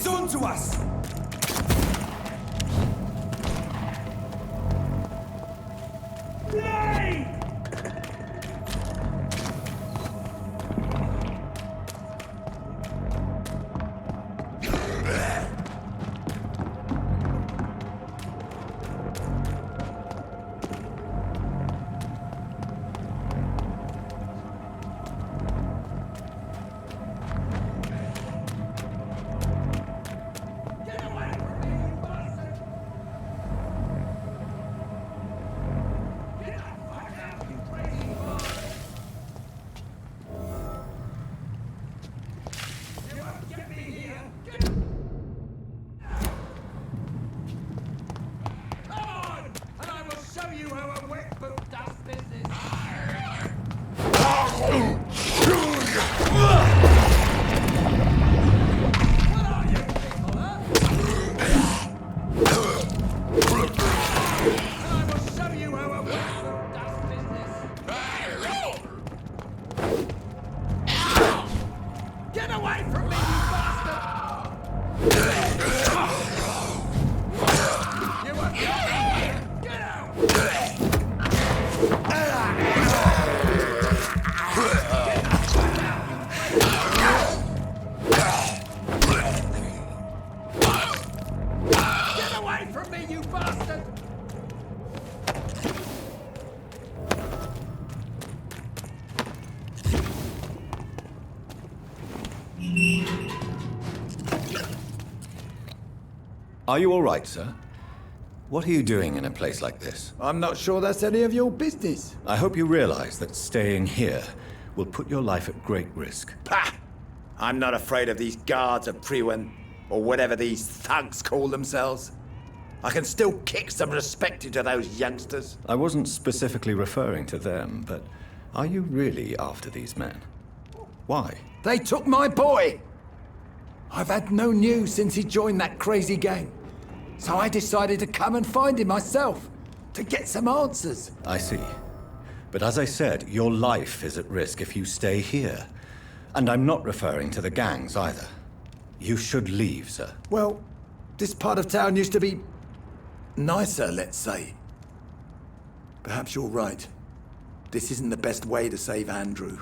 done to us! Are you all right, sir? What are you doing in a place like this? I'm not sure that's any of your business. I hope you realize that staying here will put your life at great risk. Pah! I'm not afraid of these guards of Priwen, or whatever these thugs call themselves. I can still kick some respect into those youngsters. I wasn't specifically referring to them, but are you really after these men? Why? They took my boy! I've had no news since he joined that crazy gang. So I decided to come and find him myself, to get some answers. I see. But as I said, your life is at risk if you stay here. And I'm not referring to the gangs either. You should leave, sir. Well, this part of town used to be nicer, let's say. Perhaps you're right. This isn't the best way to save Andrew.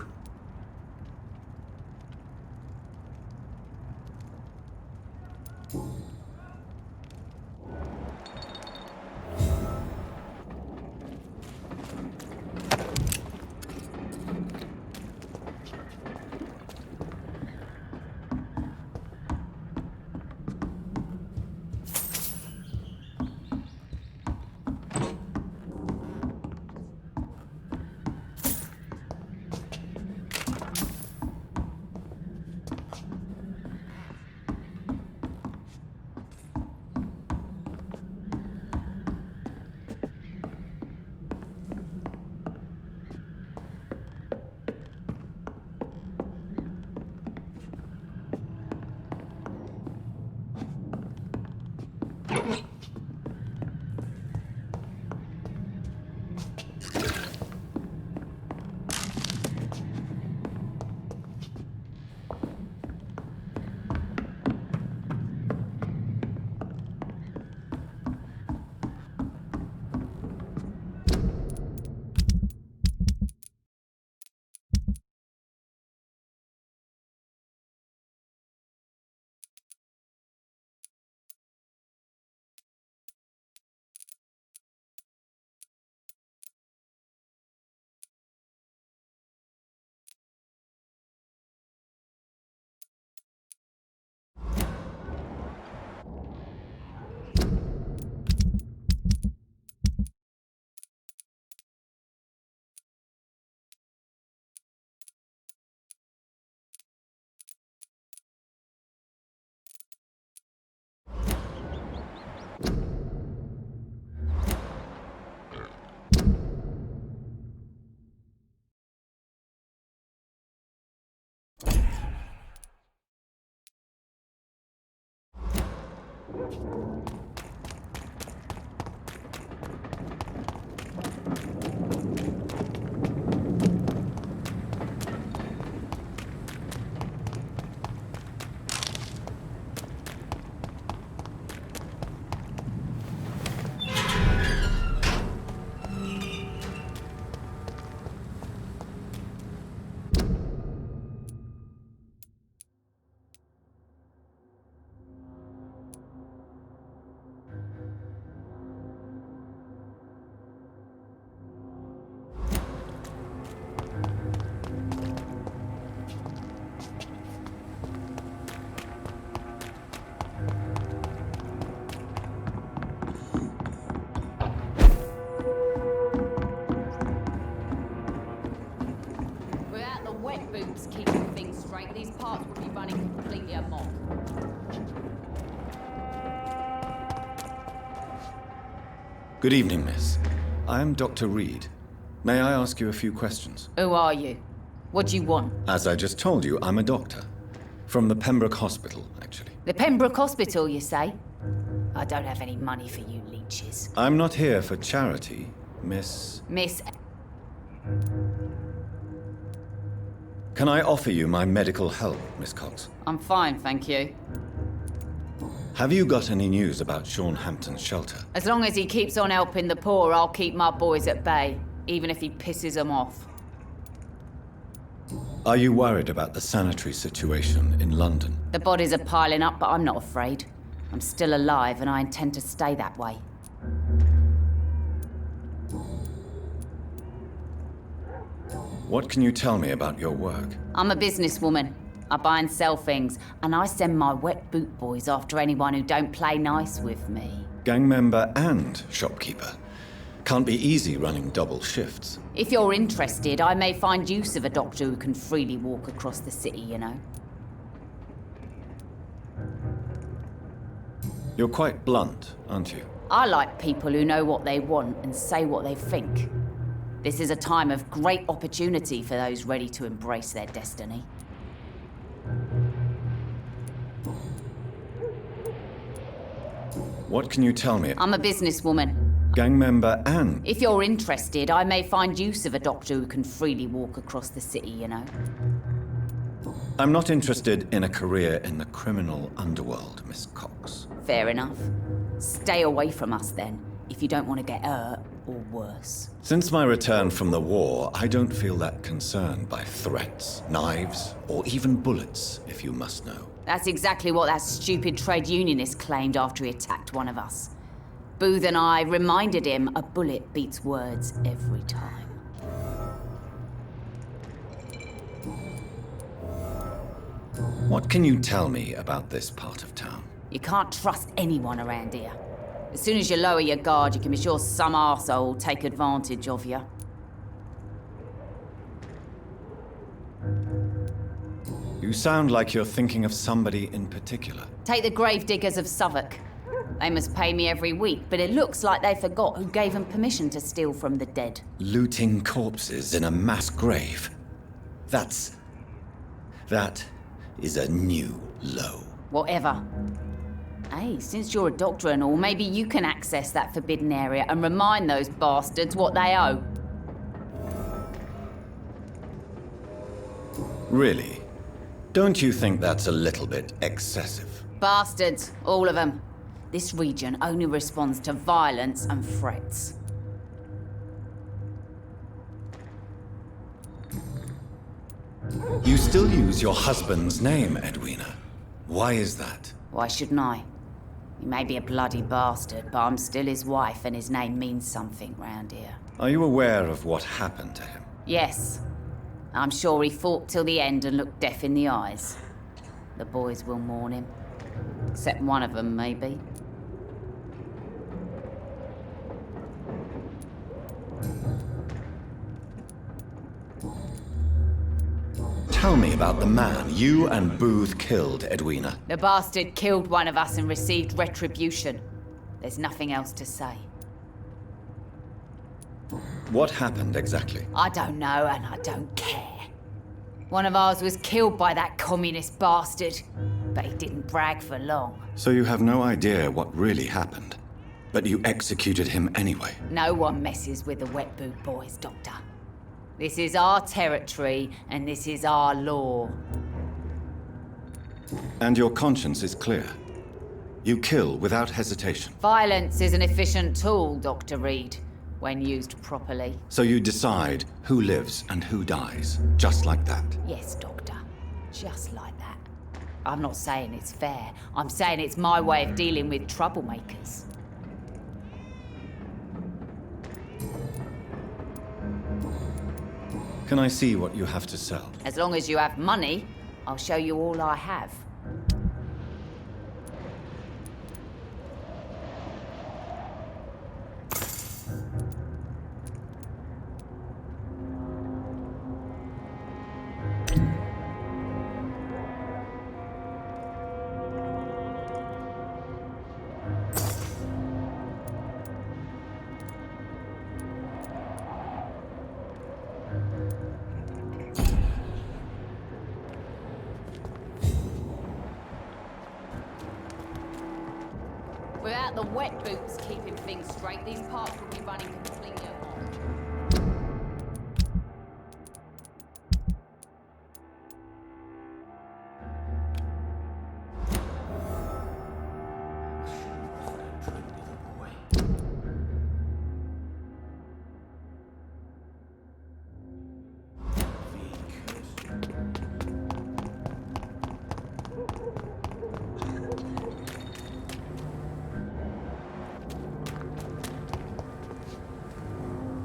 Good evening, miss. I am Dr. Reed. May I ask you a few questions? Who are you? What do you want? As I just told you, I'm a doctor. From the Pembroke Hospital, actually. The Pembroke Hospital, you say? I don't have any money for you leeches. I'm not here for charity, Miss... Miss... Can I offer you my medical help, Miss Cox? I'm fine, thank you. Have you got any news about Sean Hampton's shelter? As long as he keeps on helping the poor, I'll keep my boys at bay, even if he pisses them off. Are you worried about the sanitary situation in London? The bodies are piling up, but I'm not afraid. I'm still alive, and I intend to stay that way. What can you tell me about your work? I'm a businesswoman. I buy and sell things, and I send my wet boot boys after anyone who don't play nice with me. Gang member and shopkeeper. Can't be easy running double shifts. If you're interested, I may find use of a doctor who can freely walk across the city, you know. You're quite blunt, aren't you? I like people who know what they want and say what they think. This is a time of great opportunity for those ready to embrace their destiny. What can you tell me? I'm a businesswoman. Gang member and... If you're interested, I may find use of a doctor who can freely walk across the city, you know. I'm not interested in a career in the criminal underworld, Miss Cox. Fair enough. Stay away from us then, if you don't want to get hurt or worse. Since my return from the war, I don't feel that concerned by threats, knives, or even bullets, if you must know. That's exactly what that stupid trade unionist claimed after he attacked one of us. Booth and I reminded him a bullet beats words every time. What can you tell me about this part of town? You can't trust anyone around here. As soon as you lower your guard, you can be sure some arsehole will take advantage of you. You sound like you're thinking of somebody in particular. Take the Gravediggers of Southwark. They must pay me every week, but it looks like they forgot who gave them permission to steal from the dead. Looting corpses in a mass grave. That is a new low. Whatever. Hey, since you're a doctor and all, maybe you can access that forbidden area and remind those bastards what they owe. Really? Don't you think that's a little bit excessive? Bastards, all of them. This region only responds to violence and threats. You still use your husband's name, Edwina. Why is that? Why shouldn't I? He may be a bloody bastard, but I'm still his wife and his name means something round here. Are you aware of what happened to him? Yes. I'm sure he fought till the end and looked death in the eyes. The boys will mourn him. Except one of them, maybe. Tell me about the man you and Booth killed, Edwina. The bastard killed one of us and received retribution. There's nothing else to say. What happened exactly? I don't know and I don't care. One of ours was killed by that communist bastard, but he didn't brag for long. So you have no idea what really happened, but you executed him anyway. No one messes with the wet boot boys, Doctor. This is our territory and this is our law. And your conscience is clear. You kill without hesitation. Violence is an efficient tool, Dr. Reed, when used properly. So you decide who lives and who dies, just like that. Yes, Doctor. Just like that. I'm not saying it's fair. I'm saying it's my way of dealing with troublemakers. Can I see what you have to sell? As long as you have money, I'll show you all I have. Without the wet boots keeping things straight, these parts will be running completely at once.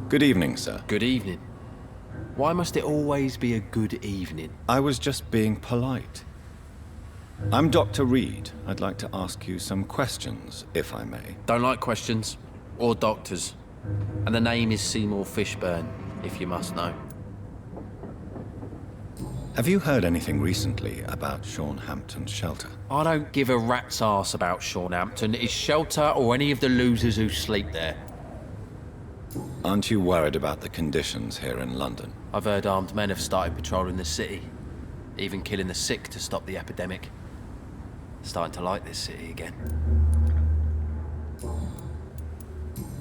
Good evening, sir. Good evening. Why must it always be a good evening? I was just being polite. I'm Dr. Reed. I'd like to ask you some questions, if I may. Don't like questions. Or doctors. And the name is Seymour Fishburne, if you must know. Have you heard anything recently about Sean Hampton's shelter? I don't give a rat's arse about Sean Hampton, his shelter, or any of the losers who sleep there. Aren't you worried about the conditions here in London? I've heard armed men have started patrolling the city. Even killing the sick to stop the epidemic. Starting to like this city again.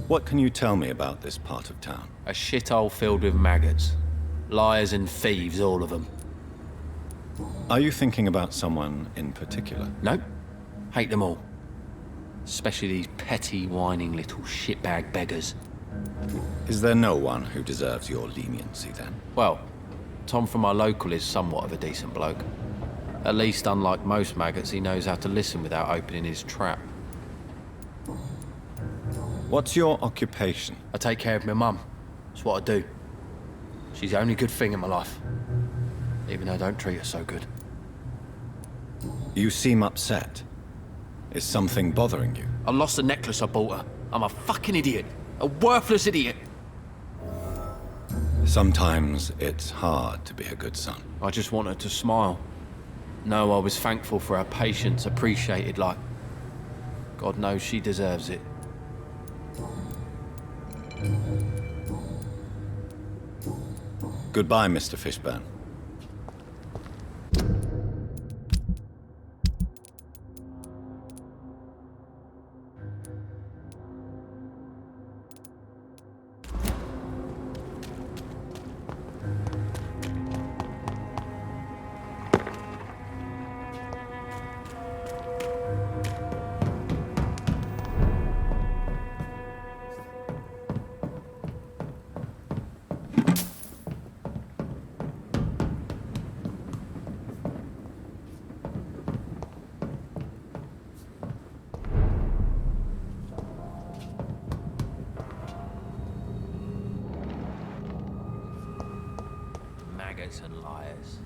What can you tell me about this part of town? A shithole filled with maggots. Liars and thieves, all of them. Are you thinking about someone in particular? Nope. Hate them all. Especially these petty, whining little shitbag beggars. Is there no one who deserves your leniency, then? Well, Tom from our local is somewhat of a decent bloke. At least, unlike most maggots, he knows how to listen without opening his trap. What's your occupation? I take care of my mum. It's what I do. She's the only good thing in my life. Even though I don't treat her so good. You seem upset. Is something bothering you? I lost the necklace I bought her. I'm a fucking idiot. A worthless idiot. Sometimes it's hard to be a good son. I just want her to smile. No, I was thankful for her patience, appreciated like... God knows she deserves it. Goodbye, Mr. Fishburne. Maggots and liars.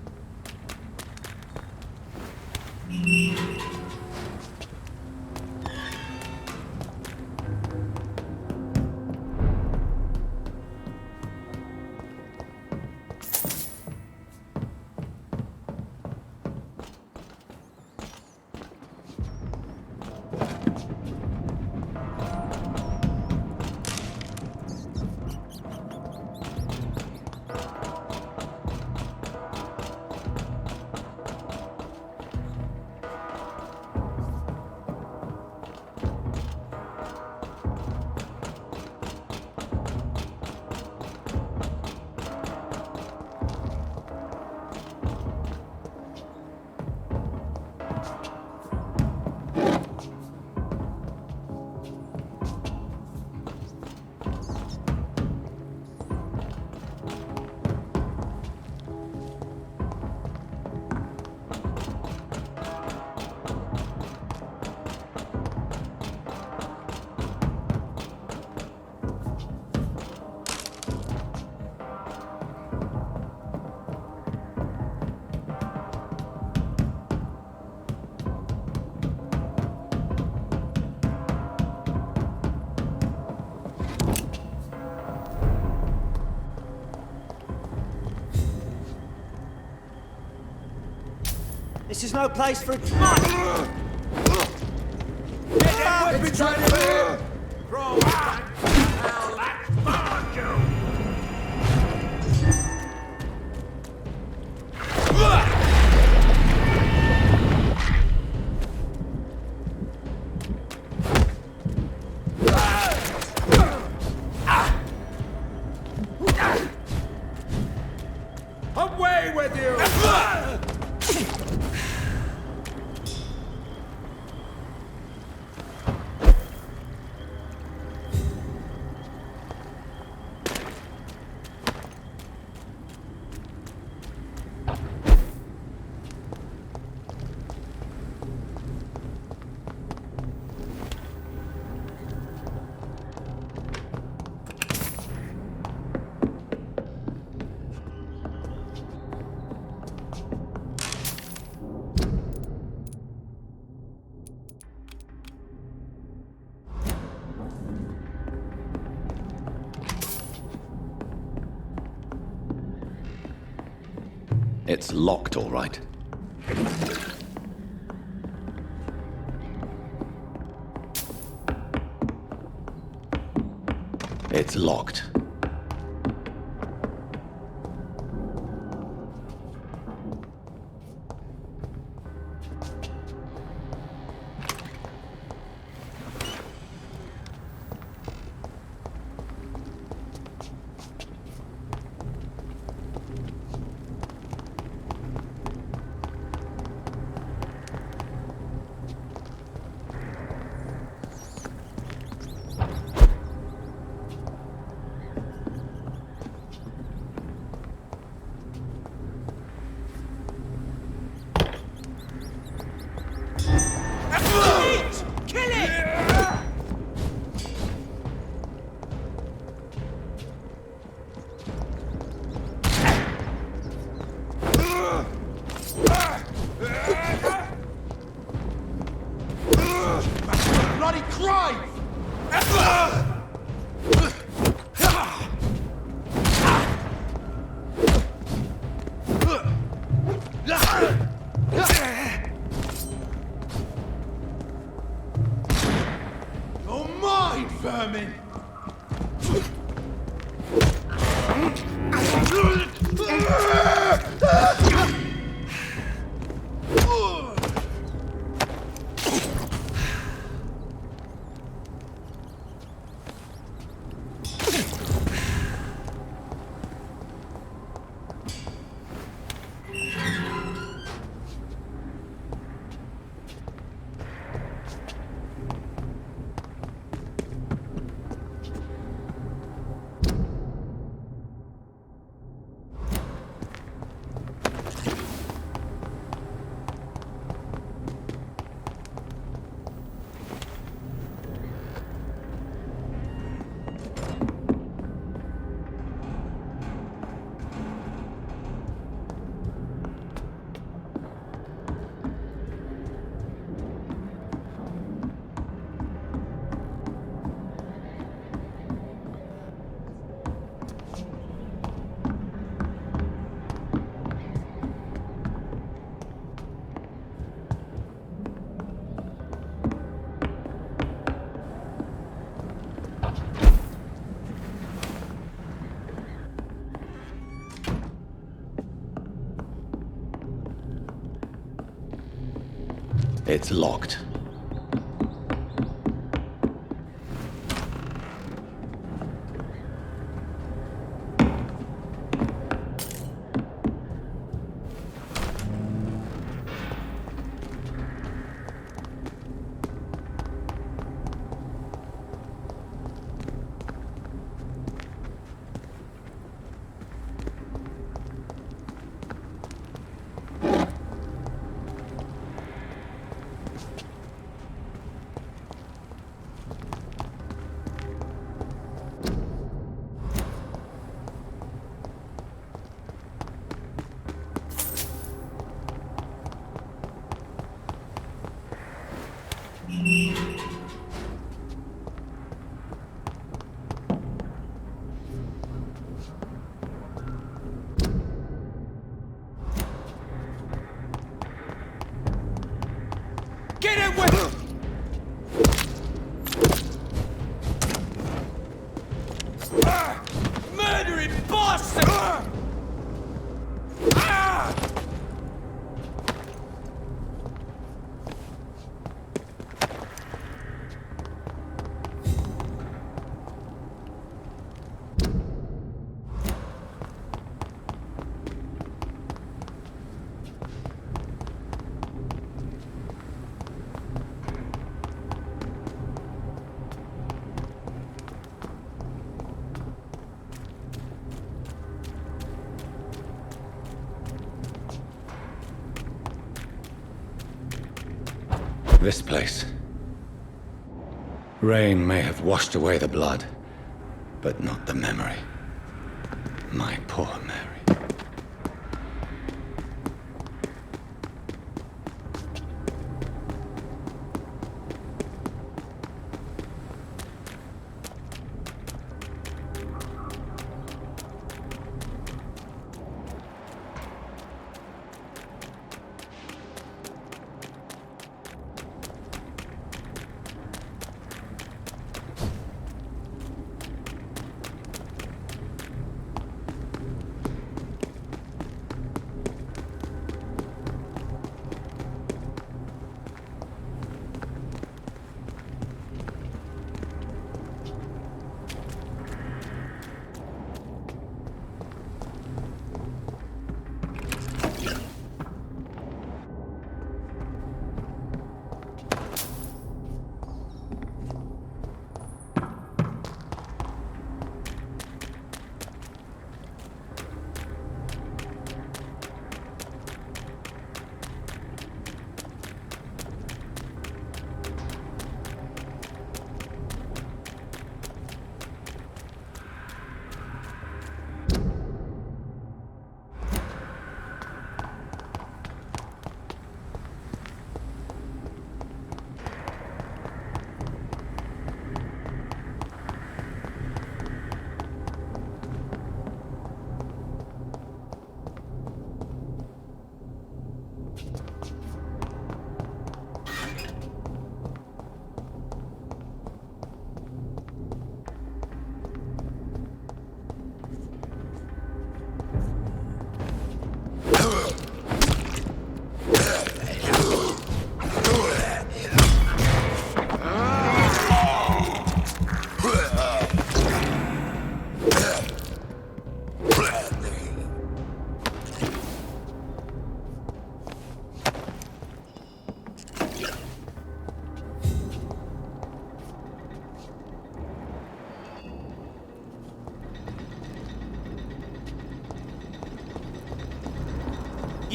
This is no place for a... Get that weapon training here! Roll back! Hell, that's found you! It's locked, all right. It's locked. Bloody crime! You're mine, vermin! It's locked. Get it with murdering bastard! This place. Rain may have washed away the blood, but not the memory. My poor Mary.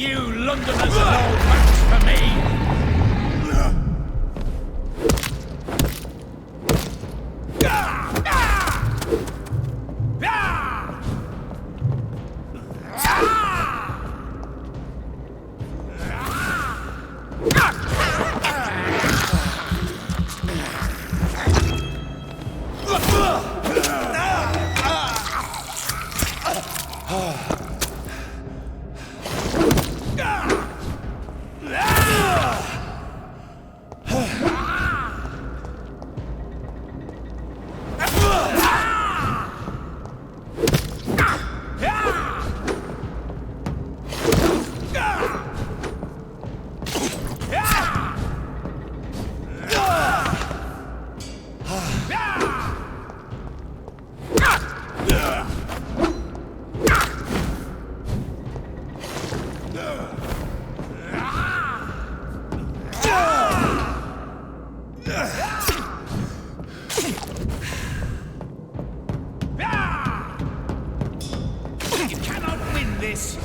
You Londoners are no match for me! You cannot win this!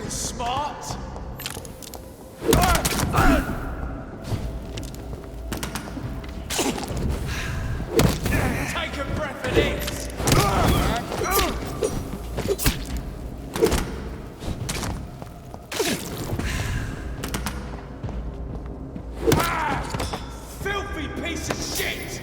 Smart! Take a breath of this! Filthy piece of shit!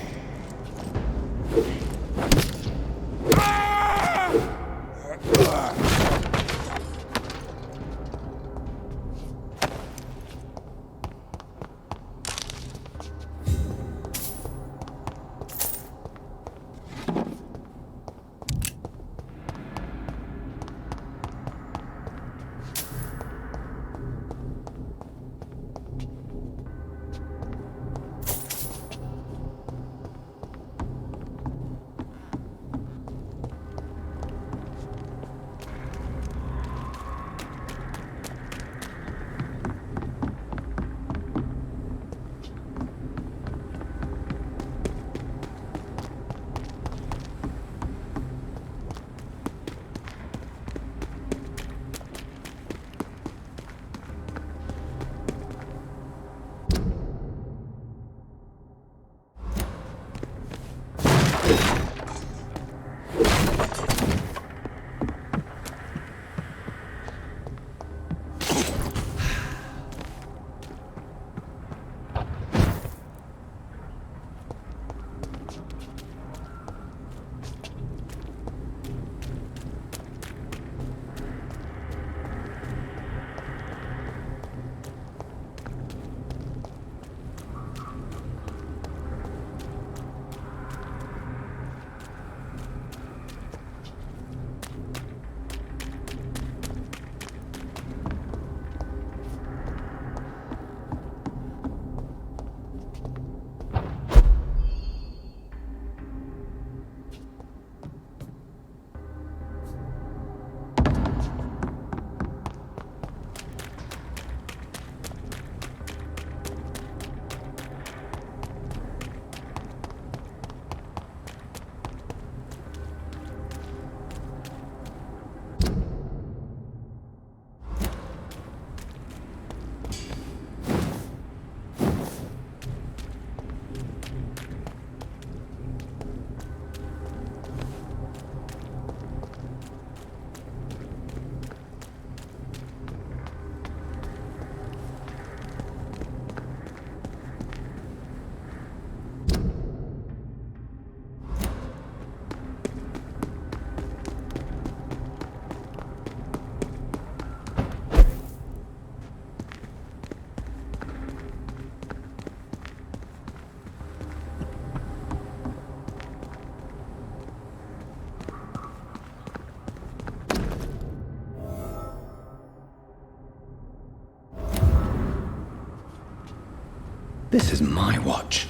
This is my watch.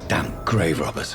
Damn grave robbers.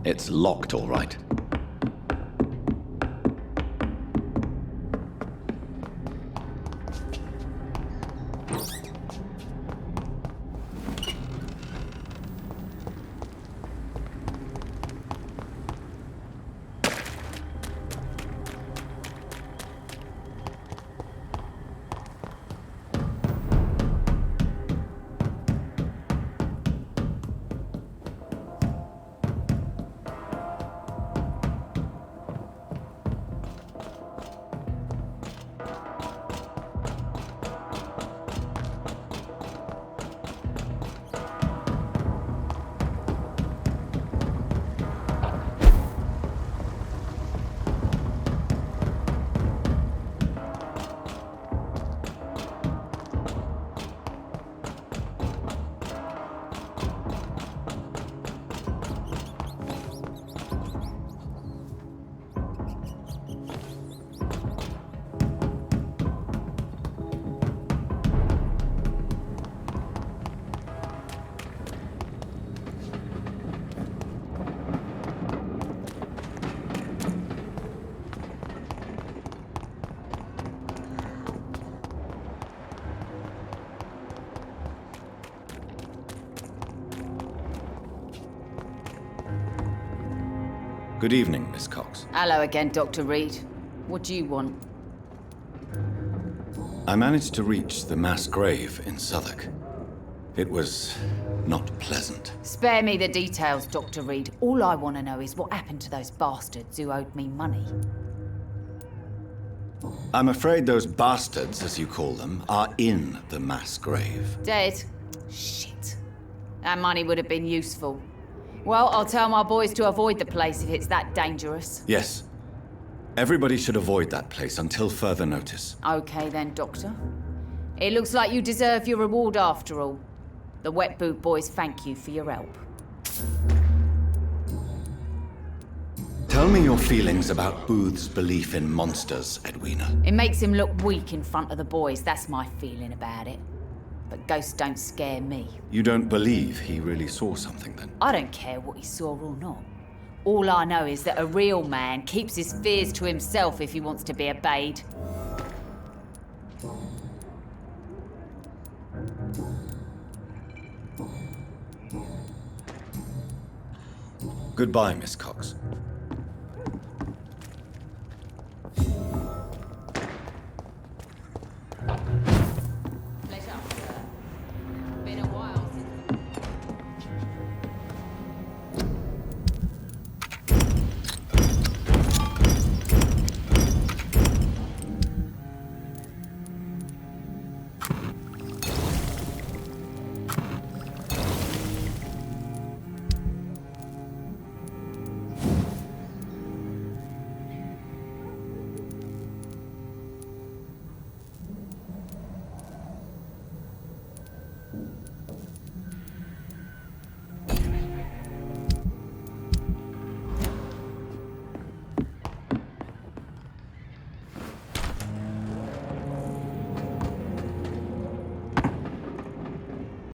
It's locked, all right. Good evening, Miss Cox. Hello again, Dr. Reed. What do you want? I managed to reach the mass grave in Southwark. It was not pleasant. Spare me the details, Dr. Reed. All I want to know is what happened to those bastards who owed me money. I'm afraid those bastards, as you call them, are in the mass grave. Dead? Shit. That money would have been useful. Well, I'll tell my boys to avoid the place if it's that dangerous. Yes. Everybody should avoid that place until further notice. Okay then, Doctor. It looks like you deserve your reward after all. The Wet Boot boys thank you for your help. Tell me your feelings about Booth's belief in monsters, Edwina. It makes him look weak in front of the boys, that's my feeling about it. But ghosts don't scare me. You don't believe he really saw something, then? I don't care what he saw or not. All I know is that a real man keeps his fears to himself if he wants to be obeyed. Goodbye, Miss Cox.